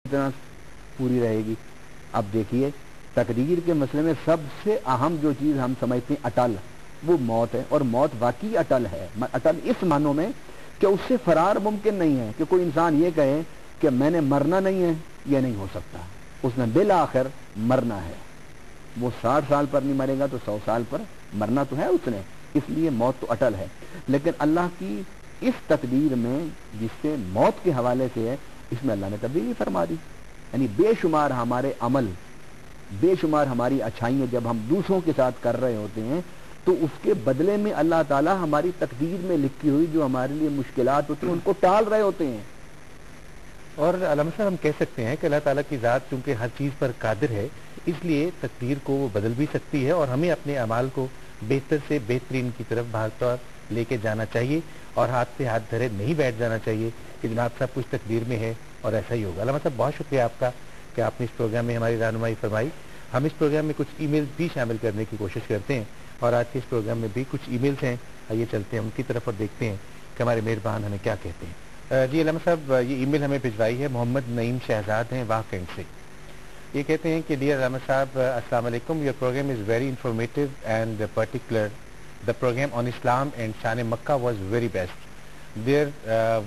اتنا پوری رہے گی. اب دیکھیے تقدیر کے مسئلے میں سب سے اہم جو چیز ہم سمجھتے ہیں اٹل، وہ موت ہے. اور موت واقعی اٹل ہے. اٹل اس معنوں میں کہ اس سے فرار ممکن نہیں ہے کہ کوئی انسان یہ کہے کہ میں نے مرنا نہیں ہے، یہ نہیں ہو سکتا. اس نے بالآخر مرنا ہے. وہ 60 سال پر نہیں مرے گا تو 100 سال پر مرنا تو ہے اس نے. اس لیے موت تو اٹل ہے. لیکن اللہ کی اس تقدیر میں جس سے موت کے حوالے سے ہے، اس میں اللہ نے تبدیلی فرما دی. یعنی بے شمار ہمارے عمل، بے شمار ہماری اچھائیاں جب ہم دوسروں کے ساتھ کر رہے ہوتے ہیں تو اس کے بدلے میں اللہ تعالیٰ ہماری تقدیر میں لکھی ہوئی جو ہمارے لیے مشکلات ہوتی ہیں ان کو ٹال رہے ہوتے ہیں. اور علامہ صاحب ہم کہہ سکتے ہیں کہ اللہ تعالیٰ کی ذات چونکہ ہر چیز پر قادر ہے، اس لیے تقدیر کو وہ بدل بھی سکتی ہے، اور ہمیں اپنے اعمال کو بہتر سے بہترین کی طرف بھاگتا لے کے جانا چاہیے، اور ہاتھ سے ہاتھ دھرے نہیں بیٹھ جانا چاہیے کہ جناب صاحب کچھ تقدیر میں ہے اور ایسا ہی ہوگا. علامہ صاحب بہت شکریہ آپ کا کہ آپ نے اس پروگرام میں ہماری رہنمائی فرمائی. ہم اس پروگرام میں کچھ ای میل بھی شامل کرنے کی کوشش کرتے ہیں، اور آج کے اس پروگرام میں بھی کچھ ای میلز ہیں. آئیے چلتے ہیں ان کی طرف اور دیکھتے ہیں کہ ہمارے مہربان ہمیں کیا کہتے ہیں. جی علامہ صاحب، یہ ای میل ہمیں بھجوائی ہے محمد نعیم شہزاد ہیں واہ کینٹ سے. یہ کہتے ہیں کہ ڈیئر علامہ صاحب السلام علیکم، your program is very informative and particular. The program on Islam and Shan Makkah was very best. There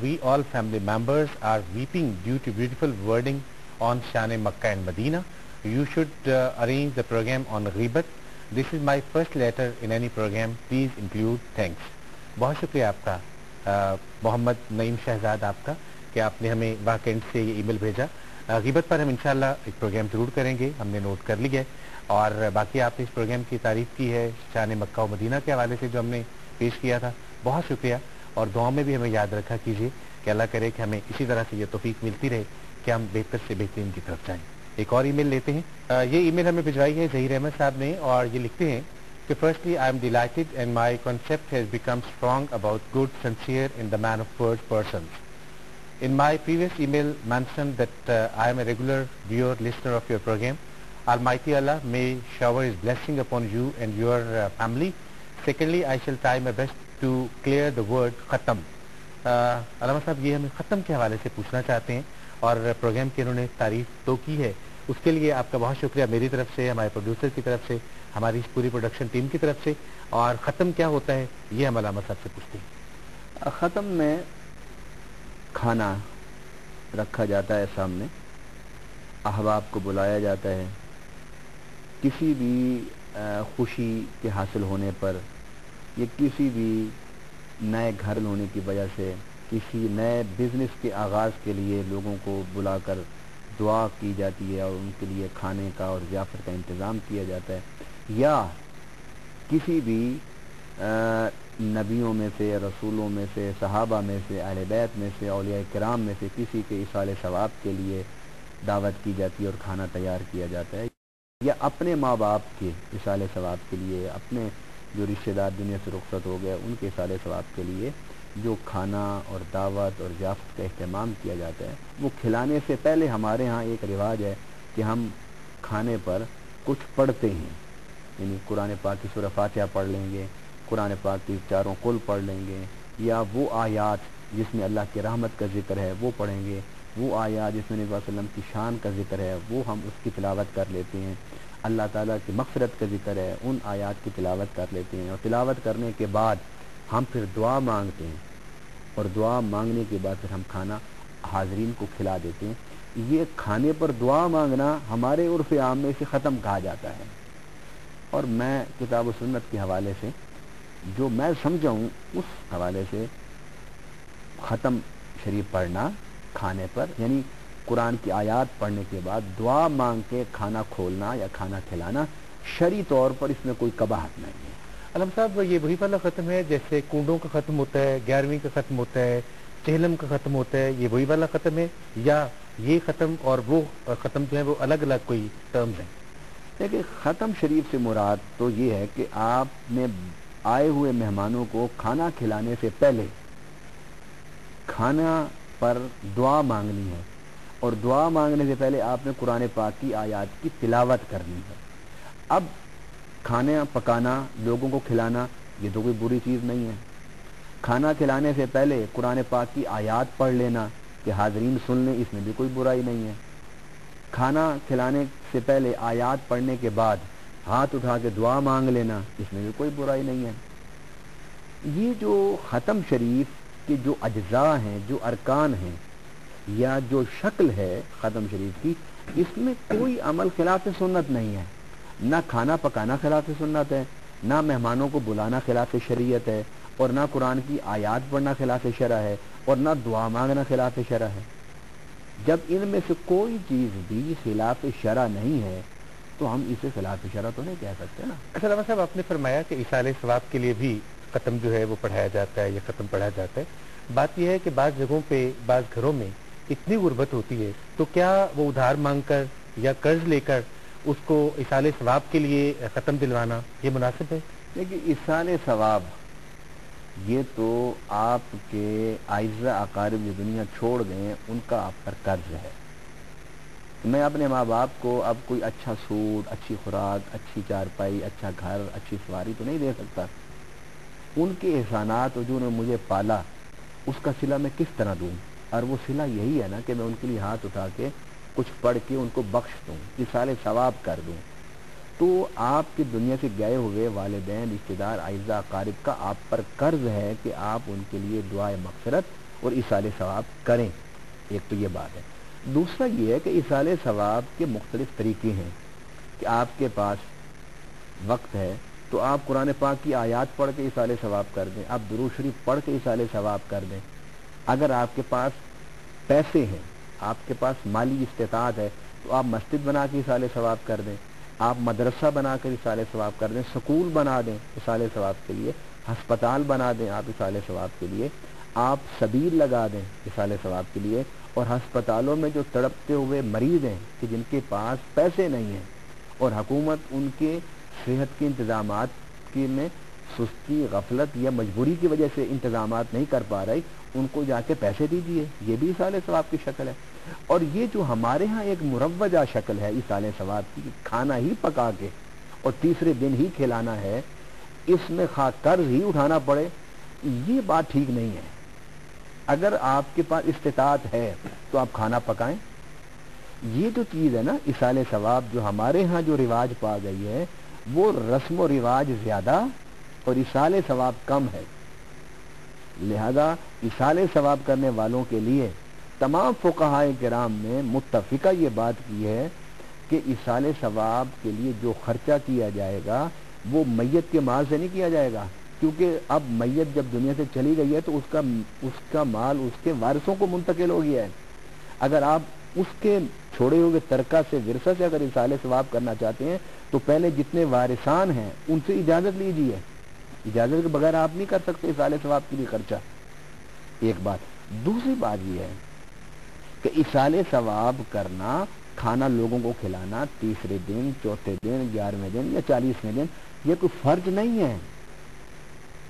we all family members are weeping due to beautiful wording on Shan Makkah and Medina. You should arrange the program on Ghibat. This is my first letter in any program. Please include. Thanks. بہت شکریہ آپ کا محمد نعیم شہزاد آپ کا کہ آپ نے ہمیں واقعات سے یہ ای میل بھیجا. غیبت پر ہم انشاءاللہ ایک پروگرام ضرور کریں گے، ہم نے نوٹ کر لیا ہے. اور باقی آپ نے اس پروگرام کی تعریف کی ہے شان مکہ و مدینہ کے حوالے سے جو ہم نے پیش کیا تھا، بہت شکریہ. اور دعاؤں میں بھی ہمیں یاد رکھا کیجیے کہ اللہ کرے کہ ہمیں اسی طرح سے یہ توفیق ملتی رہے کہ ہم بہتر سے بہترین کی طرف جائیں. ایک اور ای میل لیتے ہیں. یہ ای میل ہمیں بھجوائی ہے ظہیر احمد صاحب نے، اور یہ لکھتے ہیں کہ firstly I am delighted and my concept has become strong about good sincere in the man of word persons. In my previous email mentioned that I am a regular viewer, listener of your program. Almighty Allah may shower His blessing upon you and your family. Secondly, I shall try my best to clear the word khatam. علامہ صاحب یہ ہمیں ختم کے حوالے سے پوچھنا چاہتے ہیں، اور پروگرام کی انہوں نے تعریف تو کی ہے، اس کے لیے آپ کا بہت شکریہ میری طرف سے، ہمارے پروڈیوسر کی طرف سے، ہماری اس پوری پروڈکشن ٹیم کی طرف سے. اور ختم کیا ہوتا ہے یہ ہم علامہ صاحب سے پوچھتے ہیں. ختم میں کھانا رکھا جاتا ہے سامنے، احباب کو بلایا جاتا ہے، کسی بھی خوشی کے حاصل ہونے پر یا کسی بھی نئے گھر ہونے کی وجہ سے، کسی نئے بزنس کے آغاز کے لیے لوگوں کو بلا کر دعا کی جاتی ہے اور ان کے لیے کھانے کا اور ضیافت کا انتظام کیا جاتا ہے. یا کسی بھی نبیوں میں سے، رسولوں میں سے، صحابہ میں سے، اہل بیت میں سے، اولیاء کرام میں سے کسی کے ایصال ثواب کے لیے دعوت کی جاتی ہے اور کھانا تیار کیا جاتا ہے. یا اپنے ماں باپ کے ایصال ثواب کے لیے، اپنے جو رشتہ دار دنیا سے رخصت ہو گئے ان کے ایصال ثواب کے لیے جو کھانا اور دعوت اور ضیافت کا اہتمام کیا جاتا ہے، وہ کھلانے سے پہلے ہمارے ہاں ایک رواج ہے کہ ہم کھانے پر کچھ پڑھتے ہیں. یعنی قرآن پاک کی سورہ فاتحہ پڑھ لیں گے، قرآن پاک کی چاروں کل پڑھ لیں گے، یا وہ آیات جس میں اللہ کی رحمت کا ذکر ہے وہ پڑھیں گے، وہ آیات جس میں نبی صلی اللہ علیہ وسلم کی شان کا ذکر ہے وہ ہم اس کی تلاوت کر لیتے ہیں، اللہ تعالیٰ کی مغفرت کا ذکر ہے ان آیات کی تلاوت کر لیتے ہیں. اور تلاوت کرنے کے بعد ہم پھر دعا مانگتے ہیں، اور دعا مانگنے کے بعد پھر ہم کھانا حاضرین کو کھلا دیتے ہیں. یہ کھانے پر دعا مانگنا ہمارے عرف عام میں اسے ختم کہا جاتا ہے. اور میں کتاب و سنت کے حوالے سے جو میں سمجھا ہوں اس حوالے سے ختم شریف پڑھنا کھانے پر، یعنی قرآن کی آیات پڑھنے کے بعد دعا مانگ کے کھانا کھولنا یا کھانا کھلانا، شرعی طور پر اس میں کوئی قباحت نہیں ہے. علامہ صاحب یہ وہی والا ختم ہے جیسے کنڈوں کا ختم ہوتا ہے، 11ویں کا ختم ہوتا ہے، چہلم کا ختم ہوتا ہے، یہ وہی والا ختم ہے، یا یہ ختم اور وہ ختم جو ہے وہ الگ الگ کوئی ٹرمز ہیں؟ دیکھیں ختم شریف سے مراد تو یہ ہے کہ آپ نے آئے ہوئے مہمانوں کو کھانا کھلانے سے پہلے کھانا پر دعا مانگنی ہے، اور دعا مانگنے سے پہلے آپ نے قرآن پاک کی آیات کی تلاوت کرنی ہے. اب کھانا پکانا، لوگوں کو کھلانا، یہ تو کوئی بری چیز نہیں ہے. کھانا کھلانے سے پہلے قرآن پاک کی آیات پڑھ لینا کہ حاضرین سن لیں، اس میں بھی کوئی برائی نہیں ہے. کھانا کھلانے سے پہلے آیات پڑھنے کے بعد ہاتھ اٹھا کے دعا مانگ لینا، اس میں بھی کوئی برائی نہیں ہے۔ یہ جو ختم شریف کے جو اجزاء ہیں، جو ارکان ہیں یا جو شکل ہے ختم شریف کی، اس میں کوئی عمل خلاف سنت نہیں ہے۔ نہ کھانا پکانا خلاف سنت ہے، نہ مہمانوں کو بلانا خلاف شریعت ہے، اور نہ قرآن کی آیات پڑھنا خلاف شرع ہے، اور نہ دعا مانگنا خلاف شرع ہے۔ جب ان میں سے کوئی چیز بھی خلاف شرع نہیں ہے تو ہم اسے خلاف شرع تو نہیں کہہ سکتے نا۔ اچھا علامہ صاحب، آپ نے فرمایا کہ ایصال ثواب کے لیے بھی ختم جو ہے وہ پڑھایا جاتا ہے یا ختم پڑھا جاتا ہے۔ بات یہ ہے کہ بعض جگہوں پہ بعض گھروں میں اتنی غربت ہوتی ہے تو کیا وہ ادھار مانگ کر یا قرض لے کر اس کو ایصال ثواب کے لیے ختم دلوانا یہ مناسب ہے؟ دیکھیے، ایصال ثواب یہ تو آپ کے اعزاء اقارب جو دنیا چھوڑ گئے ان کا آپ پر قرض ہے۔ میں اپنے ماں باپ کو اب کوئی اچھا سوٹ، اچھی خوراک، اچھی چارپائی، اچھا گھر، اچھی سواری تو نہیں دے سکتا۔ ان کے احسانات اور جو انہوں نے مجھے پالا اس کا صلہ میں کس طرح دوں؟ اور وہ صلہ یہی ہے نا کہ میں ان کے لیے ہاتھ اٹھا کے کچھ پڑھ کے ان کو بخش دوں، ایصال ثواب کر دوں۔ تو آپ کی دنیا سے گئے ہوئے والدین، رشتہ دار، اعزاء اقارب کا آپ پر قرض ہے کہ آپ ان کے لیے دعائے مغفرت اور ایصال ثواب کریں۔ ایک تو یہ بات ہے۔ دوسرا یہ ہے کہ ایصال ثواب کے مختلف طریقے ہیں کہ آپ کے پاس وقت ہے تو آپ قرآن پاک کی آیات پڑھ کے ایصال ثواب کر دیں، آپ درود شریف پڑھ کے ایصال ثواب کر دیں۔ اگر آپ کے پاس پیسے ہیں، آپ کے پاس مالی استطاعت ہے تو آپ مسجد بنا کے ایصال ثواب کر دیں، آپ مدرسہ بنا کر ایصال ثواب کر دیں، سکول بنا دیں ایصال ثواب کے لیے، ہسپتال بنا دیں آپ ایصال ثواب کے لیے، آپ سبیل لگا دیں ایصال ثواب کے لیے۔ اور ہسپتالوں میں جو تڑپتے ہوئے مریض ہیں کہ جن کے پاس پیسے نہیں ہیں اور حکومت ان کے صحت کے انتظامات کی میں سستی، غفلت یا مجبوری کی وجہ سے انتظامات نہیں کر پا رہی، ان کو جا کے پیسے دیجیے، یہ بھی ایصال ثواب کی شکل ہے۔ اور یہ جو ہمارے ہاں ایک مروجہ شکل ہے ایصال ثواب کی، کھانا ہی پکا کے اور تیسرے دن ہی کھلانا ہے، اس میں خواہ قرض ہی اٹھانا پڑے، یہ بات ٹھیک نہیں ہے۔ اگر آپ کے پاس استطاعت ہے تو آپ کھانا پکائیں۔ یہ جو چیز ہے نا ایصال ثواب، جو ہمارے ہاں جو رواج پا گئی ہے، وہ رسم و رواج زیادہ اور ایصال ثواب کم ہے۔ لہذا ایصال ثواب کرنے والوں کے لیے تمام فقہائے کرام نے متفقہ یہ بات کی ہے کہ ایصال ثواب کے لیے جو خرچہ کیا جائے گا وہ میت کے مال سے نہیں کیا جائے گا، کیونکہ اب میت جب دنیا سے چلی گئی ہے تو اس کا مال اس کے وارثوں کو منتقل ہو گیا ہے۔ اگر آپ اس کے چھوڑے ہوئے ترکہ سے، ورثہ سے اگر ایصال ثواب کرنا چاہتے ہیں تو پہلے جتنے وارثان ہیں ان سے اجازت لیجیے، اجازت کے بغیر آپ نہیں کر سکتے ایصال ثواب کے لیے خرچہ۔ ایک بات۔ دوسری بات یہ ہے کہ ایصال ثواب کرنا، کھانا لوگوں کو کھلانا تیسرے دن، چوتھے دن، 11ویں دن یا 40ویں دن، یہ کوئی فرض نہیں ہے۔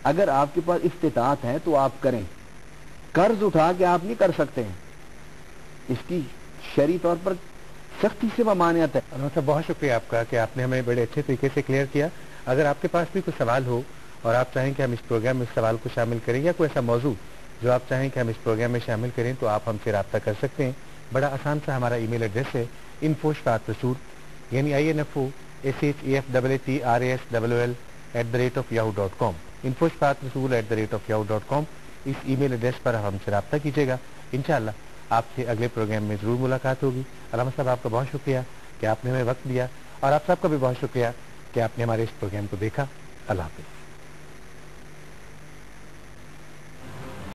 اگر آپ کے پاس استطاعت ہے تو آپ کریں، قرض اٹھا کے آپ نہیں کر سکتے ہیں، اس کی شرعی طور پر سختی سے ممانعت ہے۔ بہت شکریہ آپ کا کہ آپ نے ہمیں بڑے اچھے طریقے سے کلیئر کیا۔ اگر آپ کے پاس بھی کوئی سوال ہو اور آپ چاہیں کہ ہم اس پروگرام میں اس سوال کو شامل کریں یا کوئی ایسا موضوع جو آپ چاہیں کہ ہم اس پروگرام میں شامل کریں تو آپ ہم سے رابطہ کر سکتے ہیں۔ بڑا آسان سا ہمارا ای میل ایڈریس ہے info@rasool یعنی info@rasool@yahoo.com info@rasool@yahoo.com اس ای میل ایڈریس پر ہم سے رابطہ کیجیے گا۔ انشاءاللہ آپ سے اگلے پروگرام میں ضرور ملاقات ہوگی۔ علامہ صاحب، آپ کا بہت شکریہ کہ آپ نے ہمیں وقت دیا، اور آپ سب کا بھی بہت شکریہ کہ آپ نے ہمارے اس پروگرام کو دیکھا۔ اللہ حافظ۔